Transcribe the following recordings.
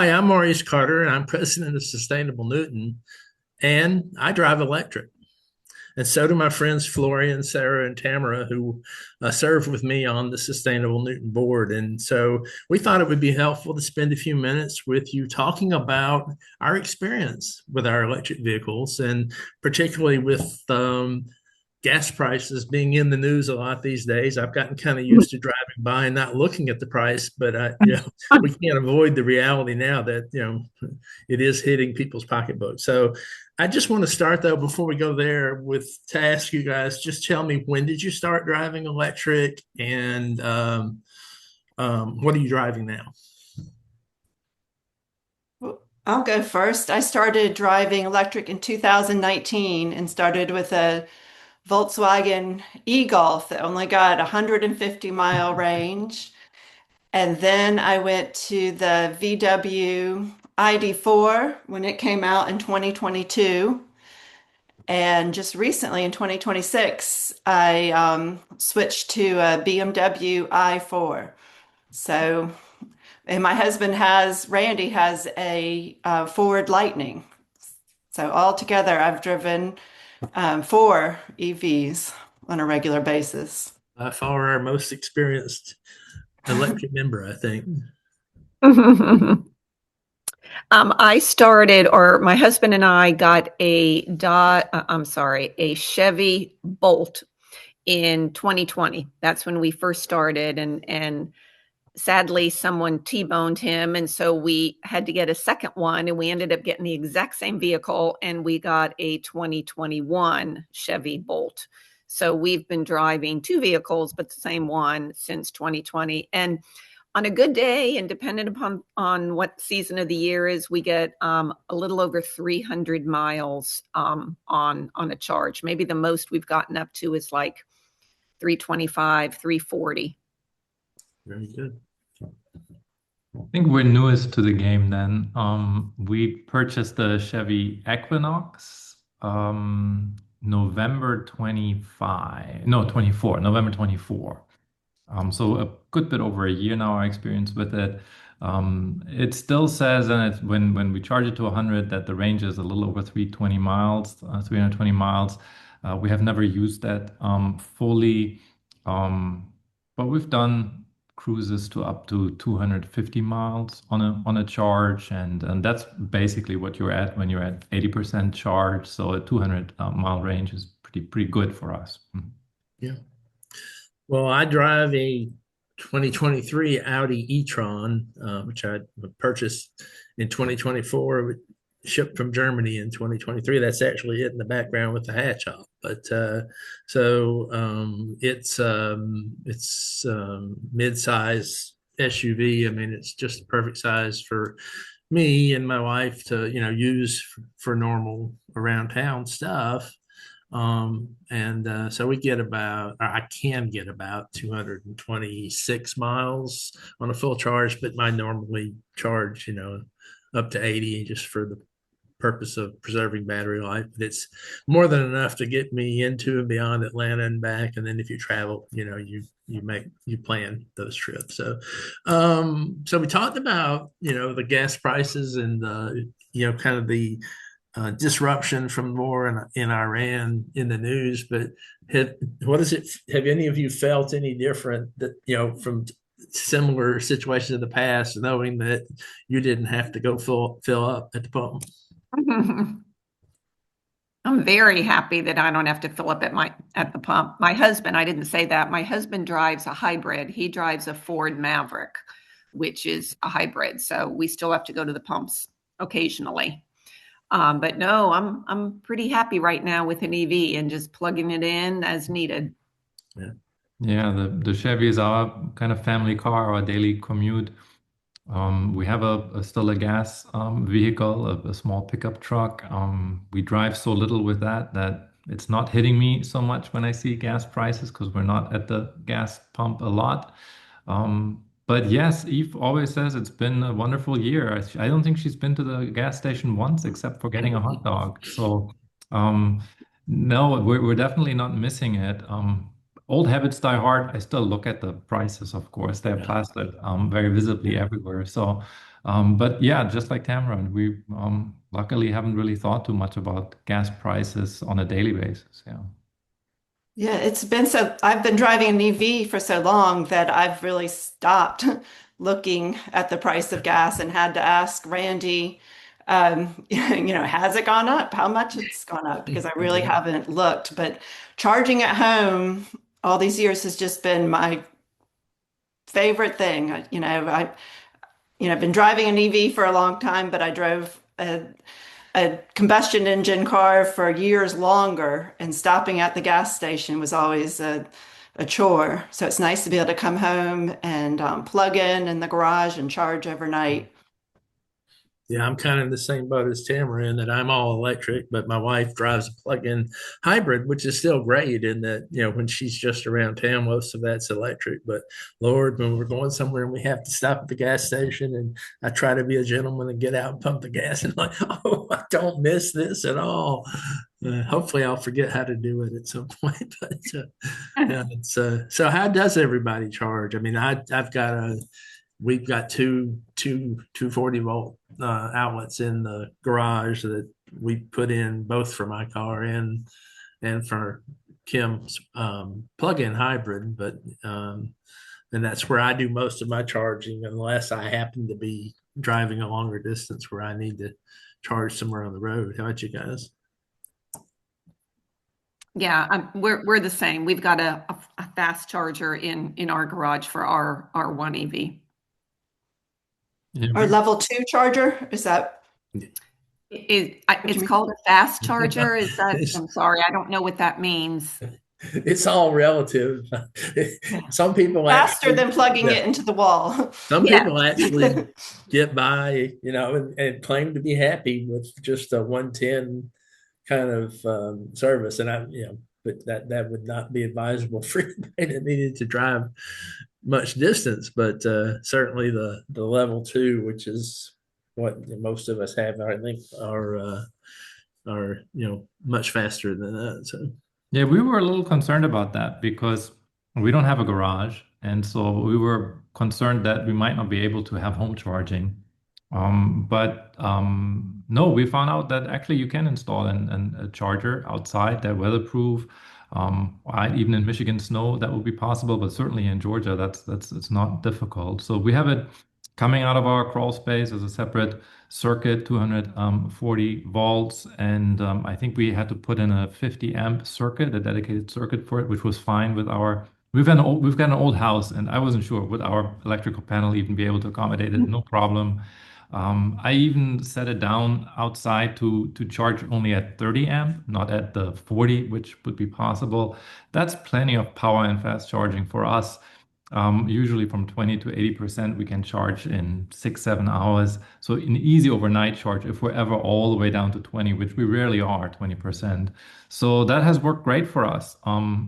Hi, I'm Maurice Carter, and I'm president of Sustainable Newton, and I drive electric. And so do my friends Florian, Sarah, and Tamara, who serve with me on the Sustainable Newton board. And so we thought it would be helpful to spend a few minutes with you talking about our experience with our electric vehicles, and particularly with gas prices being in the news a lot these days. I've gotten kind of used to driving by and not looking at the price, but we can't avoid the reality now that it is hitting people's pocketbooks. So I just want to start though before we go there with to ask you guys, just tell me, when did you start driving electric, and what are you driving now? Well, I'll go first. I started driving electric in 2019 and started with a Volkswagen e-Golf that only got 150-mile range. And then I went to the VW ID4 when it came out in 2022. And just recently in 2026, I switched to a BMW i4. So and my husband Randy has a Ford Lightning. So altogether, I've driven four EVs on a regular basis. By far our most experienced electric member, I think. I started, or my husband and I got a Chevy Bolt in 2020. That's when we first started, and sadly, someone T-boned him, and so we had to get a second one, and we ended up getting the exact same vehicle, and we got a 2021 Chevy Bolt. So we've been driving two vehicles, but the same one since 2020, and on a good day and dependent upon on what season of the year is, we get a little over 300 miles on a charge. Maybe the most we've gotten up to is like 325, 340. Very good. I think we're newest to the game then. We purchased the Chevy Equinox November 25, no, 24, November 24. So a good bit over a year now, our experience with it. It still says, and it's when we charge it to 100, that the range is a little over 320 miles, 320 miles. We have never used that fully, but we've done cruises to up to 250 miles on a charge, and that's basically what you're at when you're at 80% charge. So a 200 mile range is pretty good for us. Yeah. Well, I drive a 2023 Audi e-tron, which I purchased in 2024, shipped from Germany in 2023. That's actually it in the background with the hatch off. But it's mid-size SUV. I mean, it's just the perfect size for me and my wife to use for normal around town stuff. And so we get about, or I can get about 226 miles on a full charge, but I normally charge, up to 80 just for the purpose of preserving battery life. But it's more than enough to get me into and beyond Atlanta and back. And then if you travel, you plan those trips. So we talked about, the gas prices and kind of the disruption from war in Iran in the news, but what is it? Have any of you felt any different that from similar situations in the past, knowing that you didn't have to go fill up at the pump? I'm very happy that I don't have to fill up at the pump. My husband, I didn't say that. My husband drives a hybrid. He drives a Ford Maverick, which is a hybrid. So we still have to go to the pumps occasionally. But no, I'm pretty happy right now with an EV and just plugging it in as needed. Yeah. Yeah, the Chevy is our kind of family car, our daily commute. We have still a gas vehicle, a small pickup truck. We drive so little with that it's not hitting me so much when I see gas prices because we're not at the gas pump a lot. But yes, Eve always says it's been a wonderful year. I don't think she's been to the gas station once except for getting a hot dog. So no, we're definitely not missing it. Old habits die hard. I still look at the prices, of course. They're Yeah. plastered very visibly everywhere. So But yeah, just like Tamara, we luckily haven't really thought too much about gas prices on a daily basis. Yeah. Yeah, I've been driving an EV for so long that I've really stopped looking at the price of gas and had to ask Randy, has it gone up? How much it's gone up? Because I really Yeah. haven't looked. But charging at home all these years has just been my favorite thing. I've been driving an EV for a long time, but I drove a combustion engine car for years longer, and stopping at the gas station was always a chore. So it's nice to be able to come home and plug in the garage and charge overnight. Yeah, I'm kind of in the same boat as Tamara in that I'm all electric, but my wife drives a plug-in hybrid, which is still great in that, when she's just around town, most of that's electric. But Lord, when we're going somewhere and we have to stop at the gas station, and I try to be a gentleman and get out and pump the gas, and like, oh, I don't miss this at all. Hopefully I'll forget how to do it at some point. But yeah, so how does everybody charge? I mean, we've got two 240-volt outlets in the garage that we put in both for my car and for Kim's plug-in hybrid. But and that's where I do most of my charging, unless I happen to be driving a longer distance where I need to charge somewhere on the road. How about you guys? Yeah, we're the same. We've got a fast charger in our garage for our one EV. Yeah, Or level two charger, is that what you It's mean? called a fast charger. Is that? It's I'm sorry, I don't know what that means. it's all relative. Yeah. Some people Faster actually, than plugging yeah, it into the wall. some Yeah. people actually get by, and claim to be happy with just a 110 kind of service. And but that would not be advisable for anybody that needed to drive much distance. But certainly the level two, which is what most of us have, I think, are much faster than that. So yeah, we were a little concerned about that because we don't have a garage, and so we were concerned that we might not be able to have home charging. But no, we found out that actually you can install a charger outside. They're weatherproof. Even in Michigan snow, that would be possible, but certainly in Georgia, that's it's not difficult. So we have it coming out of our crawl space as a separate circuit, 240 volts, and I think we had to put in a 50 amp circuit, a dedicated circuit for it, which was fine with our. We've got an old house, and I wasn't sure would our electrical panel even be able to accommodate it. No problem. I even set it down outside to charge only at 30 amp, not at the 40, which would be possible. That's plenty of power and fast charging for us. Usually from 20 to 80% we can charge in 6, 7 hours. So an easy overnight charge if we're ever all the way down to 20, which we rarely are, 20%. So that has worked great for us.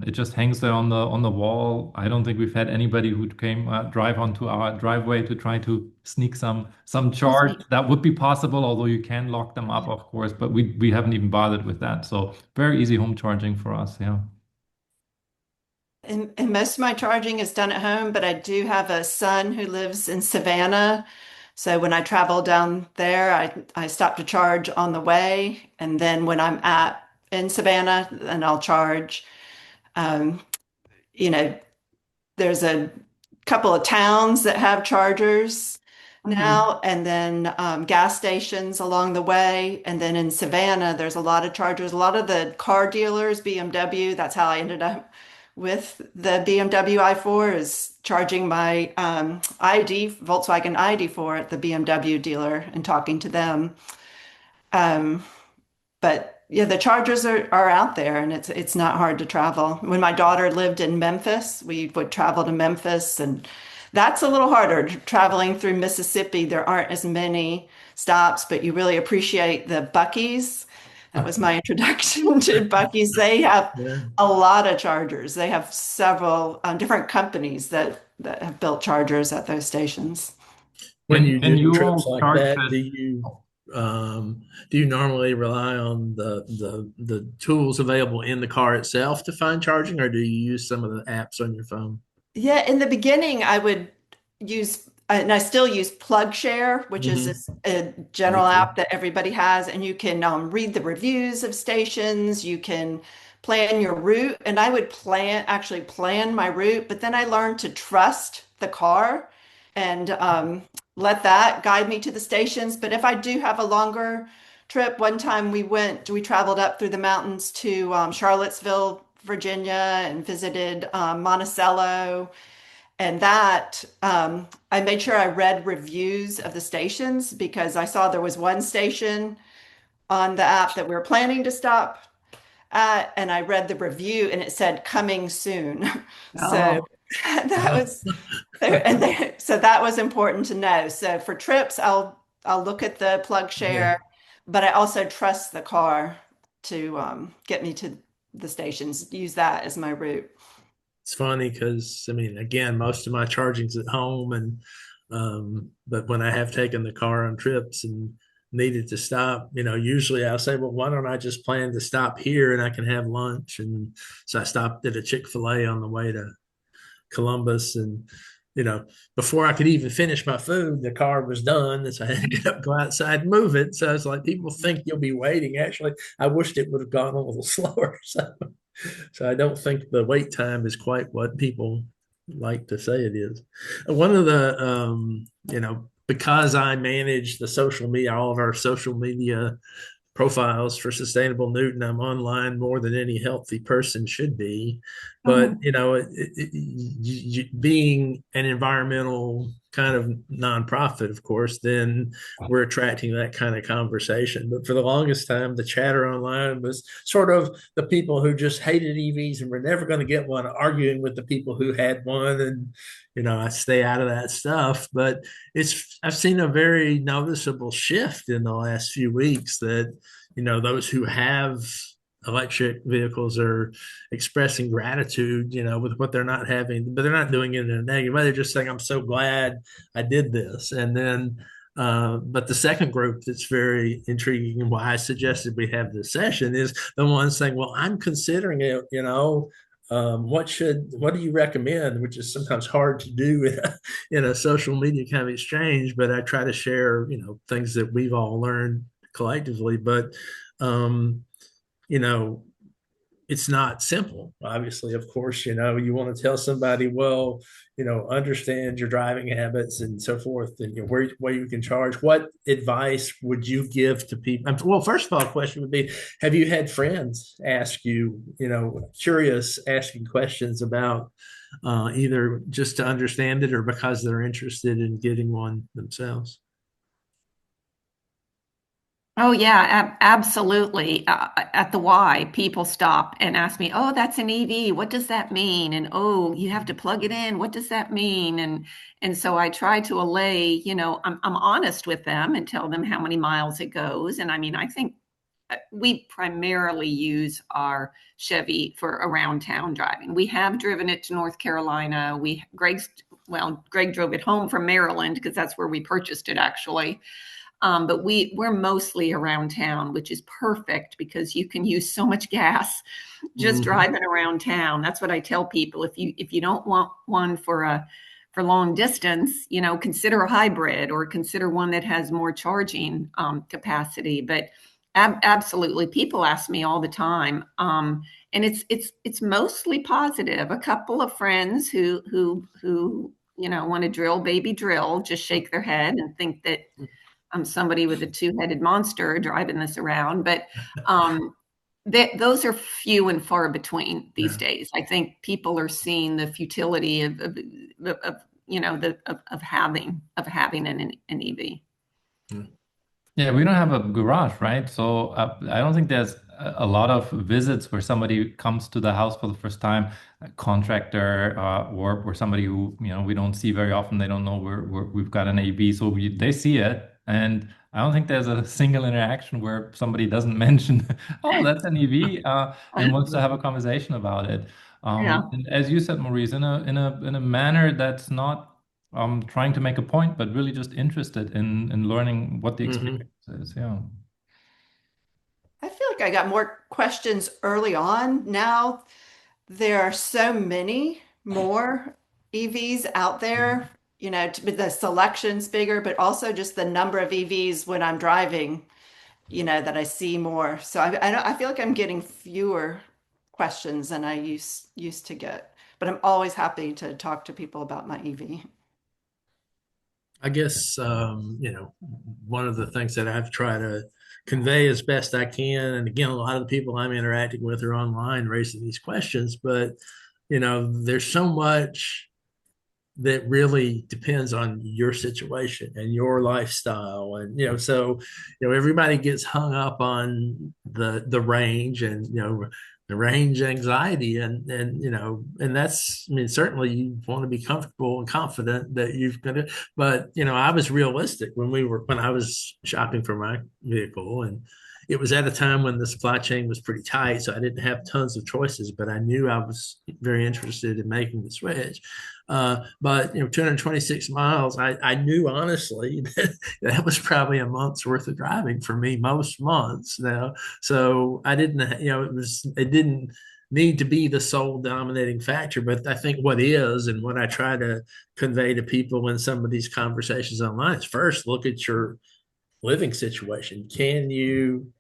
It just hangs there on the wall. I don't think we've had anybody who came drive onto our driveway to try to sneak some charge. That would be possible, although you can lock them up, of course, but we haven't even bothered with that. So very easy home charging for us. Yeah. And most of my charging is done at home, but I do have a son who lives in Savannah. So when I travel down there, I stop to charge on the way. And then when I'm in Savannah, then I'll charge. Um, you know, there's a couple of towns that have chargers now, and then gas stations along the way. And then in Savannah, there's a lot of chargers. A lot of the car dealers, BMW, that's how I ended up with the BMW i4, is charging my Volkswagen ID4 at the BMW dealer and talking to them. Um, but yeah, the chargers are out there, and it's not hard to travel. When my daughter lived in Memphis, we would travel to Memphis, and that's a little harder traveling through Mississippi. There aren't as many stops, but you really appreciate the Buc-ee's. That was my introduction to Buc-ee's. They have yeah. a lot of chargers. They have several different companies that have built chargers at those stations. When you And do you trips all like charge that, at do you normally rely on the tools available in the car itself to find charging, or do you use some of the apps on your phone? Yeah, in the beginning, I would use and I still use PlugShare, which is a general too. app that everybody has, and you can read the reviews of stations. You can plan your route, and I would actually plan my route, but then I learned to trust the car and let that guide me to the stations. But if I do have a longer trip, one time we traveled up through the mountains to Charlottesville, Virginia, and visited Monticello. And that I made sure I read reviews of the stations because I saw there was one station on the app that we were planning to stop at, and I read the review and it said coming soon. So Oh, that was so that was important to know. So for trips, I'll look at the plug Yeah. share, but I also trust the car to get me to the stations. Use that as my route. It's funny because I mean, again, most of my charging's at home, and but when I have taken the car on trips and needed to stop, usually I'll say, well, why don't I just plan to stop here and I can have lunch? And so I stopped at a Chick-fil-A on the way to Columbus, and you know, before I could even finish my food, the car was done. And so I had to get up, go outside, and move it. So it's like people think you'll be waiting. Actually, I wished it would have gone a little slower. So I don't think the wait time is quite what people like to say it is. One of the, because I manage the social media, all of our social media profiles for Sustainable Newton, I'm online more than any healthy person should be. But, Mhm. being an environmental kind of nonprofit, of course, then we're attracting that kind of conversation. But for the longest time, the chatter online was sort of the people who just hated EVs and were never going to get one arguing with the people who had one. And, I stay out of that stuff. But I've seen a very noticeable shift in the last few weeks that, those who have electric vehicles are expressing gratitude, with what they're not having, but they're not doing it in a negative way. They're just saying, I'm so glad I did this. And then, but the second group that's very intriguing and why I suggested we have this session is the one saying, well, I'm considering it, what do you recommend, which is sometimes hard to do in a social media kind of exchange, but I try to share, things that we've all learned collectively. But um, you know, it's not simple. Obviously, of course, you want to tell somebody, well, understand your driving habits and so forth, and where you can charge. What advice would you give to people? Well, first of all, a question would be: have you had friends ask you, curious, asking questions about either just to understand it or because they're interested in getting one themselves? oh yeah, absolutely. At the Y, people stop and ask me, "Oh, that's an EV. What does that mean?" And "Oh, you have to plug it in. What does that mean?" And so I try to allay, I'm honest with them and tell them how many miles it goes. And I mean, I think we primarily use our Chevy for around town driving. We have driven it to North Carolina. Greg drove it home from Maryland because that's where we purchased it actually. But we're mostly around town, which is perfect because you can use so much gas just Mhm. driving around town. That's what I tell people. If you don't want one for long distance, consider a hybrid or consider one that has more charging capacity. But absolutely, people ask me all the time, and it's mostly positive. A couple of friends who want to drill baby drill just shake their head and think that I'm somebody with a two-headed monster driving this around, but those are few and far between these Yeah. days. I think people are seeing the futility of having an EV. Yeah, we don't have a garage, right? So I don't think there's a lot of visits where somebody comes to the house for the first time, a contractor or somebody who we don't see very often. They don't know we've got an AV, so they see it, and I don't think there's a single interaction where somebody doesn't mention, "Oh, that's an EV," and wants to have a conversation about it. Yeah. And as you said, Maurice, in a manner that's not trying to make a point, but really just interested in learning what the Mhm. experience is. Yeah. I feel like I got more questions early on. Now there are so many more EVs out there. the selection's bigger, but also just the number of EVs when I'm driving, that I see more. So I feel like I'm getting fewer questions than I used to get, but I'm always happy to talk to people about my EV. I guess one of the things that I've tried to convey as best I can, and again, a lot of the people I'm interacting with are online raising these questions, but there's so much that really depends on your situation and your lifestyle, and so everybody gets hung up on the range, and the range anxiety, and that's, I mean, certainly you want to be comfortable and confident that you've got it, but I was realistic when I was shopping for my vehicle, and it was at a time when the supply chain was pretty tight, so I didn't have tons of choices, but I knew I was very interested in making the switch. But 226 miles, I knew honestly that was probably a month's worth of driving for me most months now. So I didn't, it didn't need to be the sole dominating factor. But I think what is, and what I try to convey to people in some of these conversations online, is first look at your living situation. Can you,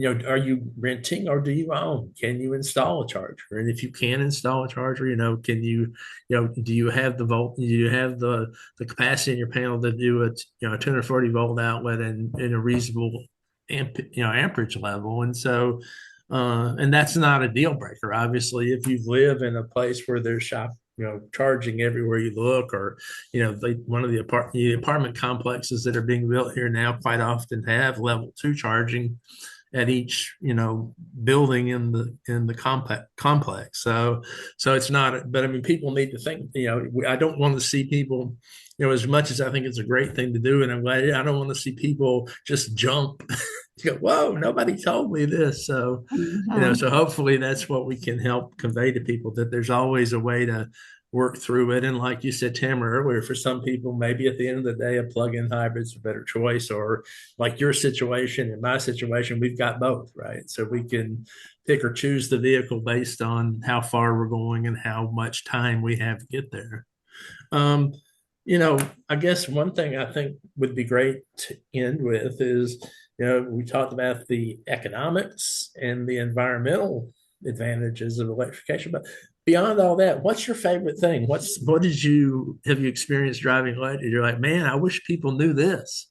are you renting or do you own? Can you install a charger? And if you can install a charger, can you, do you have the volt? Do you have the capacity in your panel to do a 240 volt outlet in a reasonable amperage level? And so, and that's not a deal breaker. Obviously, if you live in a place where there's charging everywhere you look, or one of the apartment complexes that are being built here now quite often have level 2 charging at each building in the complex. So it's not, but I mean, people need to think, I don't want to see people, as much as I think it's a great thing to do, and I'm glad, I don't want to see people just jump go, whoa, nobody told me this. So so hopefully that's what we can help convey to people, that there's always a way to work through it. And like you said, Tamara, earlier, for some people, maybe at the end of the day, a plug-in hybrid's a better choice, or like your situation and my situation, we've got both, right? So we can pick or choose the vehicle based on how far we're going and how much time we have to get there. I guess one thing I think would be great to end with is, we talked about the economics and the environmental advantages of electrification, but beyond all that, what's your favorite thing? What have you experienced driving lately? You're like, man, I wish people knew this.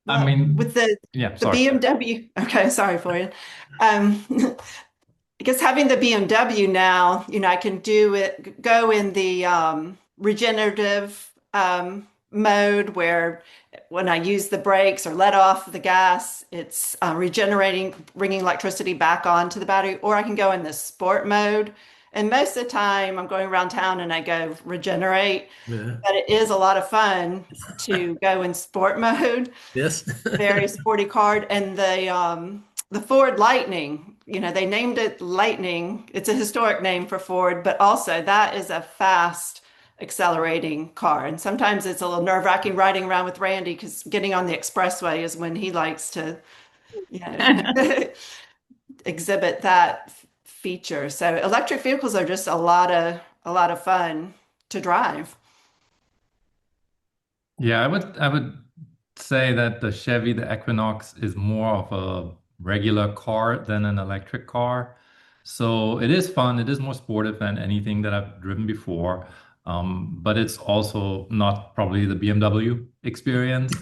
Well, I mean, with the sorry. BMW. Okay, sorry, Florian. I guess having the BMW now, I can go in the regenerative mode, where when I use the brakes or let off the gas, it's regenerating, bringing electricity back onto the battery, or I can go in the sport mode. And most of the time I'm going around town and I go regenerate, but it is a lot of fun to go in sport mode. Yes. Very sporty car. And the Ford Lightning, they named it Lightning. It's a historic name for Ford, but also that is a fast accelerating car. And sometimes it's a little nerve-wracking riding around with Randy, because getting on the expressway is when he likes to exhibit that feature. So electric vehicles are just a lot of fun to drive. Yeah, I would say that the Chevy, the Equinox, is more of a regular car than an electric car. So it is fun. It is more sportive than anything that I've driven before. But it's also not probably the BMW experience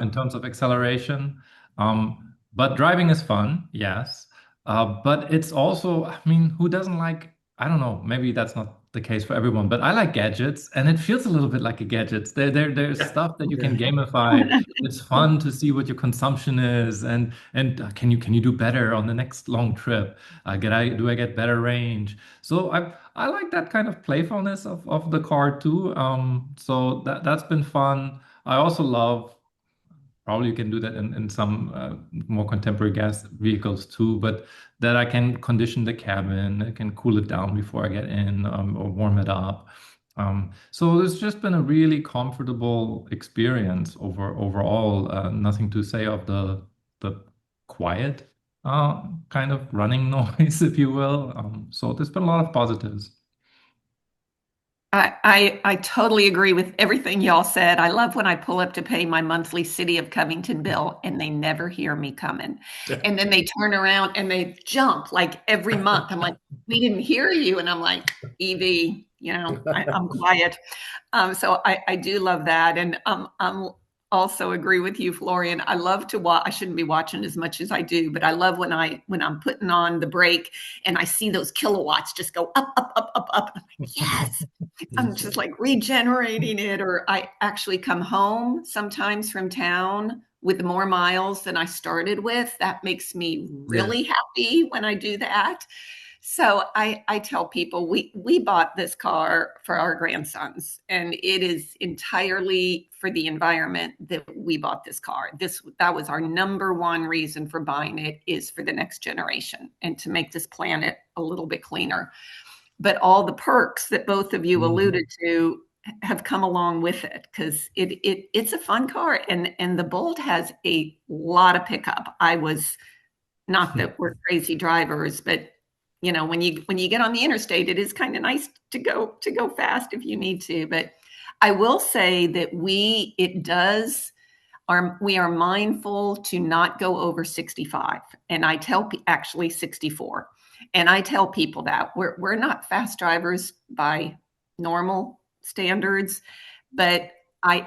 in terms of acceleration. But driving is fun, yes. But it's also, I mean, who doesn't like, I don't know, maybe that's not the case for everyone, but I like gadgets, and it feels a little bit like a gadget. There's stuff that you can gamify. It's fun to see what your consumption is, and can you do better on the next long trip? Do I get better range? So I like that kind of playfulness of the car too. So that's been fun. I also love, probably you can do that in some more contemporary gas vehicles too, but that I can condition the cabin, I can cool it down before I get in, or warm it up. So it's just been a really comfortable experience overall. Nothing to say of the quiet kind of running noise, if you will. So there's been a lot of positives. I totally agree with everything y'all said. I love when I pull up to pay my monthly City of Covington bill and they never hear me coming. And then they turn around and they jump like every month. I'm like, we didn't hear you. And I'm like, Evie, I'm quiet. So I do love that. And I'm also agree with you, Florian. I love to watch. I shouldn't be watching as much as I do, but I love when I'm putting on the brake and I see those kilowatts just go up, up, up, up, up. I'm like, yes. I'm just like regenerating it. Or I actually come home sometimes from town with more miles than I started with. That makes me really happy when I do that. So I tell people we bought this car for our grandsons, and it is entirely for the environment that we bought this car. That was our number one reason for buying it, is for the next generation and to make this planet a little bit cleaner. But all the perks that both of you alluded to have come along with it, because it's a fun car, and the Bolt has a lot of pickup. I was, not that we're crazy drivers, but when you get on the interstate, it is kind of nice to go fast if you need to. But I will say that we are mindful to not go over 65, and I tell actually 64, and I tell people that we're not fast drivers by normal standards, but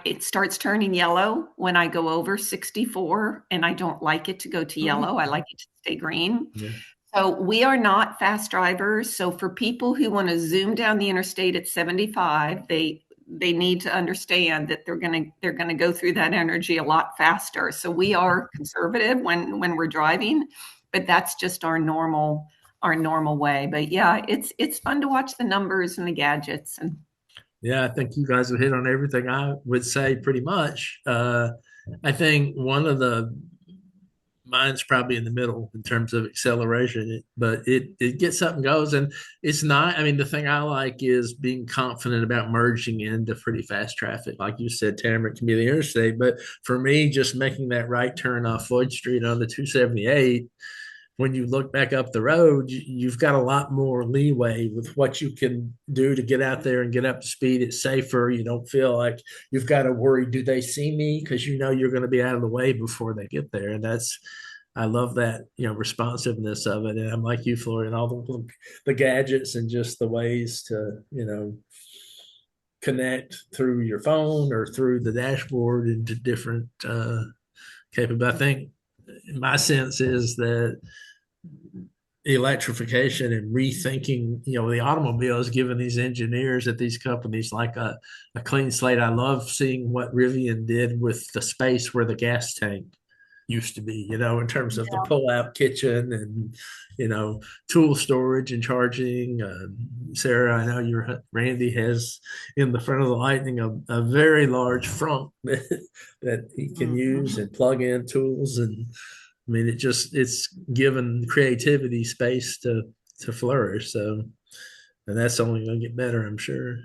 it starts turning yellow when I go over 64, and I don't like it to go to yellow. I like it to stay green. Yeah. So we are not fast drivers. So for people who want to zoom down the interstate at 75, they need to understand that they're going to go through that energy a lot faster. So we are conservative when we're driving, but that's just our normal way. But yeah, it's fun to watch the numbers and the gadgets. And yeah, I think you guys have hit on everything I would say pretty much. I think mine's probably in the middle in terms of acceleration, but it gets up and goes. And it's not, I mean, the thing I like is being confident about merging into pretty fast traffic. Like you said, Tamara, it can be the interstate, but for me, just making that right turn off Floyd Street on the 278, when you look back up the road, you've got a lot more leeway with what you can do to get out there and get up to speed. It's safer. You don't feel like you've got to worry, do they see me? Because you're going to be out of the way before they get there. And I love that, responsiveness of it. And I'm like you, Florian, all the gadgets and just the ways to, connect through your phone or through the dashboard into different capabilities. I think my sense is that electrification and rethinking, the automobile is giving these engineers at these companies like a clean slate. I love seeing what Rivian did with the space where the gas tank used to be, in terms of the pull-out kitchen and, tool storage and charging. Sarah, I know Randy has in the front of the Lightning a very large front that he can use and plug in tools. And I mean, it's given creativity space to flourish. So, and that's only going to get better, I'm sure.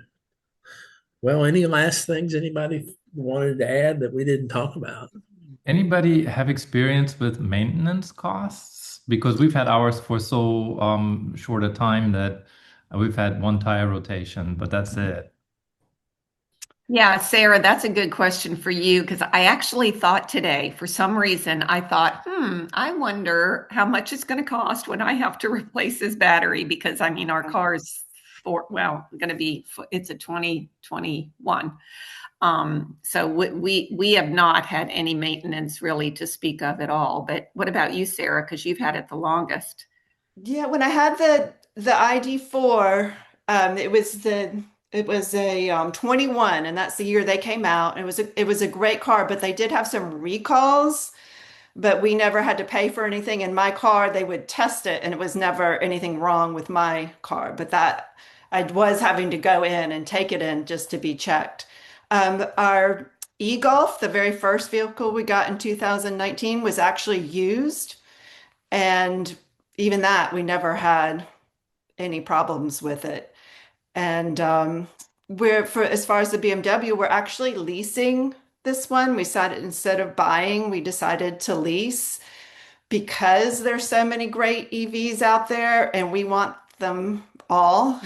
Well, any last things anybody wanted to add that we didn't talk about? Anybody have experience with maintenance costs? Because we've had ours for so short a time that we've had one tire rotation, but that's it. Yeah, Sarah, that's a good question for you, because I actually thought today, for some reason, I thought, I wonder how much it's going to cost when I have to replace this battery, because I mean, our car is it's a 2021. So we have not had any maintenance really to speak of at all. But what about you, Sarah? Because you've had it the longest. Yeah, when I had the ID4, it was a 21, and that's the year they came out. It was a great car, but they did have some recalls, but we never had to pay for anything. In my car, they would test it, and it was never anything wrong with my car. But that I was having to go in and take it in just to be checked. Our e-Golf, the very first vehicle we got in 2019, was actually used, and even that we never had any problems with it. And as far as the BMW, we're actually leasing this one. Instead of buying, we decided to lease because there's so many great EVs out there and we want them all.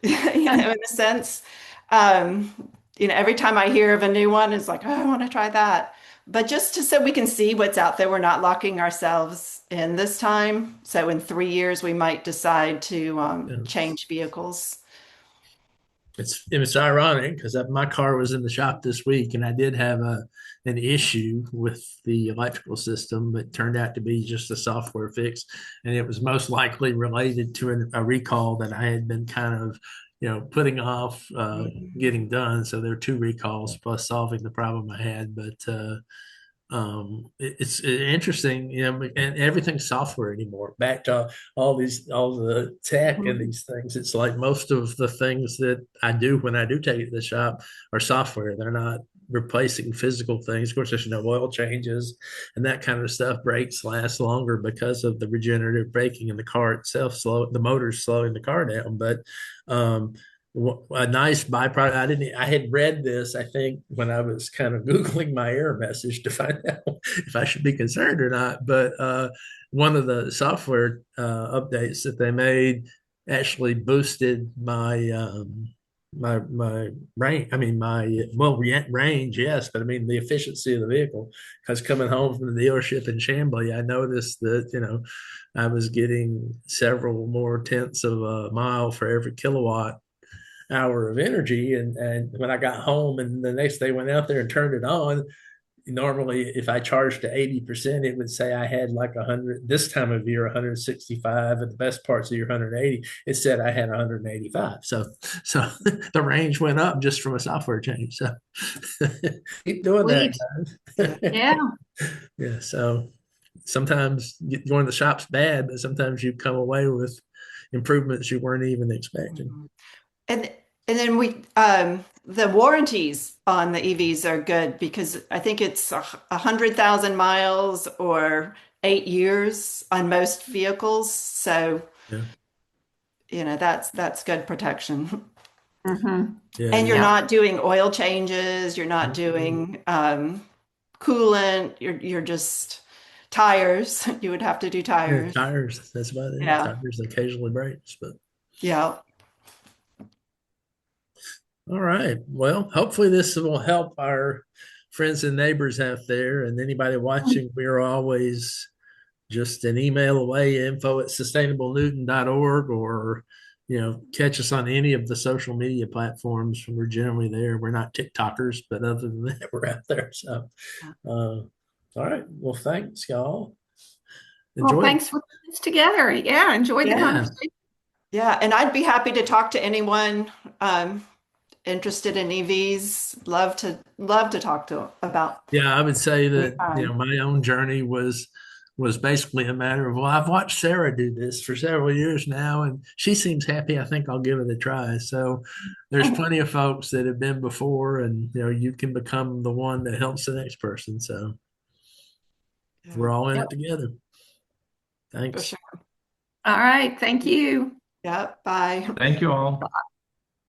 in a sense. Um, every time I hear of a new one, it's like, oh, I want to try that. But just so we can see what's out there, we're not locking ourselves in this time. So in 3 years, we might decide to Yeah. change vehicles. It's ironic because my car was in the shop this week and I did have an issue with the electrical system, but turned out to be just a software fix, and it was most likely related to a recall that I had been kind of putting off getting done. So there were two recalls plus solving the problem I had, but it's interesting, and everything's software anymore. Back to all the tech and these things, it's like most of the things that I do when I do take it to the shop are software. They're not replacing physical things. Of course, there's no oil changes and that kind of stuff. Brakes last longer because of the regenerative braking, and the car itself the motor's slowing the car down. But a nice byproduct. I had read this, I think, when I was kind of Googling my error message to find out if I should be concerned or not. But one of the software updates that they made actually boosted my range. I mean, range, yes, but I mean the efficiency of the vehicle. Because coming home from the dealership in Chamblee, I noticed that I was getting several more tenths of a mile for every kilowatt hour of energy. And when I got home and the next day went out there and turned it on, normally if I charged to 80%, it would say I had like 100, this time of year 165, and the best parts of year 180. It said I had 185. So the range went up just from a software change. So keep doing Sweet. that, guys. Yeah. Yeah. So sometimes going to the shop's bad, but sometimes you come away with improvements you weren't even expecting. And then the warranties on the EVs are good because I think it's 100,000 miles or 8 years on most vehicles. So, Yeah. that's good protection. Mm-hmm. Yeah. And you're Yeah. not doing oil changes, you're not doing coolant, you're just tires. You would have to do Yeah, tires. tires. That's about it. Yeah. Tires occasionally breaks, but Yeah. all right. Well, hopefully this will help our friends and neighbors out there, and anybody watching. We're always just an email away, info@sustainablenewton.org, or catch us on any of the social media platforms. We're generally there. We're not TikTokers, but other than that, we're out there. So, all right. Well, thanks, y'all. Well, Enjoy. thanks for putting this together. Yeah, enjoyed the Yeah. conversation. Yeah. And I'd be happy to talk to anyone interested in EVs. Love to talk to about. Yeah, I would say that Anytime. my own journey was basically a matter of, well, I've watched Sarah do this for several years now, and she seems happy. I think I'll give it a try. So there's plenty of folks that have been before, and you can become the one that helps the next person. So we're all in Yep. it together. For Thanks. sure. All right. Thank you. Yeah. Bye. Thank you all.